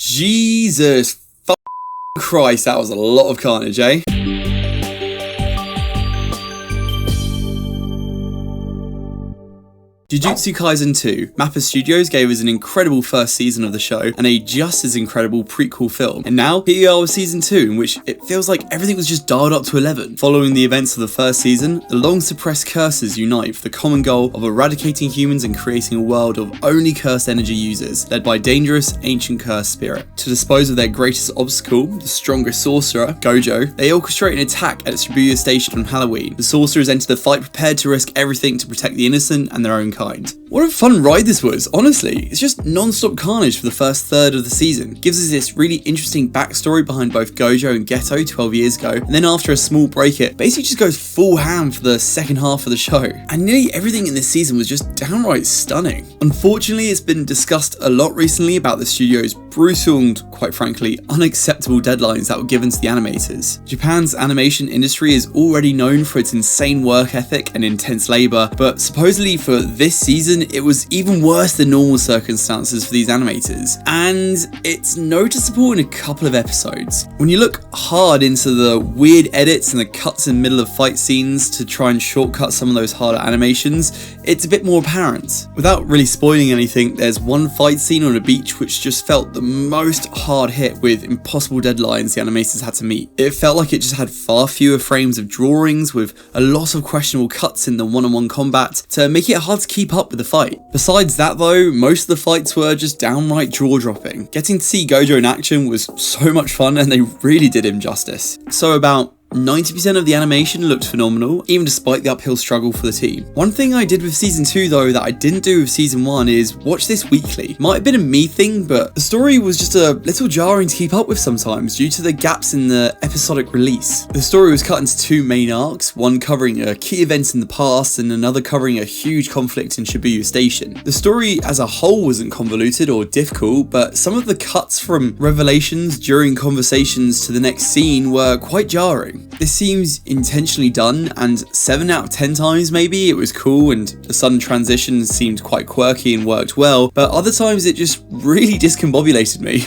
Jesus Christ, that was a lot of carnage, eh? Jujutsu Kaisen 2. MAPPA Studios gave us an incredible first season of the show and a just as incredible prequel film. And now, here we are with season 2, in which it feels like everything was just dialed up to 11. Following the events of the first season, the long suppressed curses unite for the common goal of eradicating humans and creating a world of only cursed energy users, led by dangerous, ancient cursed spirit. To dispose of their greatest obstacle, the strongest sorcerer, Gojou, they orchestrate an attack at Shibuya Station on Halloween. The sorcerers enter the fight prepared to risk everything to protect the innocent and their own kind. What a fun ride this was, honestly. It's just non-stop carnage for the first third of the season. Gives us this really interesting backstory behind both Gojou and Geto 12 years ago, and then after a small break it basically just goes full ham for the second half of the show. And nearly everything in this season was just downright stunning. Unfortunately, it's been discussed a lot recently about the studio's brutal and, quite frankly, unacceptable deadlines that were given to the animators. Japan's animation industry is already known for its insane work ethic and intense labour, but supposedly for this season it was even worse than normal circumstances for these animators, and it's noticeable in a couple of episodes. When you look hard into the weird edits and the cuts in the middle of fight scenes to try and shortcut some of those harder animations, it's a bit more apparent. Without really spoiling anything, there's one fight scene on a beach which just felt the most hard hit with impossible deadlines the animators had to meet. It felt like it just had far fewer frames of drawings, with a lot of questionable cuts in the one-on-one combat to make it hard to keep up with the fight. Besides that though, most of the fights were just downright jaw-dropping. Getting to see Gojou in action was so much fun, and they really did him justice. So about 90% of the animation looked phenomenal, even despite the uphill struggle for the team. One thing I did with season 2 though that I didn't do with season 1 is watch this weekly. Might have been a me thing, but the story was just a little jarring to keep up with sometimes due to the gaps in the episodic release. The story was cut into two main arcs, one covering a key event in the past and another covering a huge conflict in Shibuya Station. The story as a whole wasn't convoluted or difficult, but some of the cuts from revelations during conversations to the next scene were quite jarring. This seems intentionally done, and 7 out of 10 times maybe it was cool and the sudden transition seemed quite quirky and worked well, but other times it just really discombobulated me.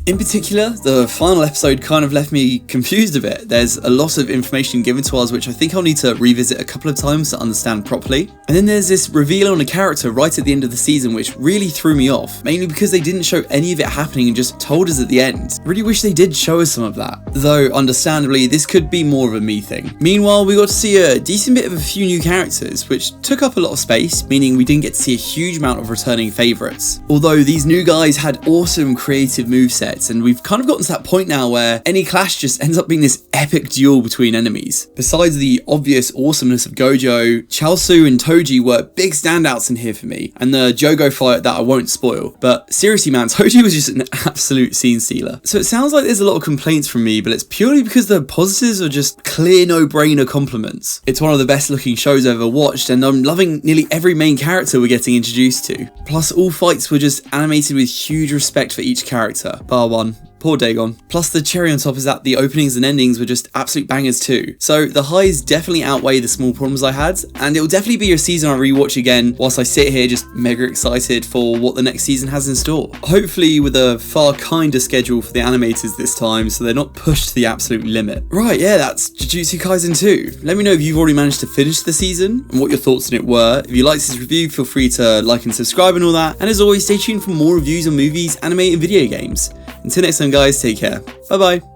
In particular, the final episode kind of left me confused a bit. There's a lot of information given to us which I think I'll need to revisit a couple of times to understand properly. And then there's this reveal on a character right at the end of the season which really threw me off, mainly because they didn't show any of it happening and just told us at the end. Really wish they did show us some of that, though understandably this could be more of a me thing. Meanwhile, we got to see a decent bit of a few new characters, which took up a lot of space, meaning we didn't get to see a huge amount of returning favourites. Although these new guys had awesome creative movesets, and we've kind of gotten to that point now where any clash just ends up being this epic duel between enemies. Besides the obvious awesomeness of Gojou, Chaosu and Toji were big standouts in here for me, and the Jogo fight that I won't spoil. But seriously man, Toji was just an absolute scene stealer. So it sounds like there's a lot of complaints from me, but it's purely because the positives are just clear no-brainer compliments. It's one of the best looking shows I've ever watched, and I'm loving nearly every main character we're getting introduced to. Plus all fights were just animated with huge respect for each character, bar one. Poor Dagon. Plus the cherry on top is that the openings and endings were just absolute bangers too. So the highs definitely outweigh the small problems I had, and it will definitely be a season I rewatch again whilst I sit here just mega excited for what the next season has in store. Hopefully with a far kinder schedule for the animators this time, so they're not pushed to the absolute limit. Right, yeah, that's Jujutsu Kaisen 2. Let me know if you've already managed to finish the season and what your thoughts on it were. If you liked this review, feel free to like and subscribe and all that. And as always, stay tuned for more reviews on movies, anime and video games. Until next time guys, take care. Bye bye.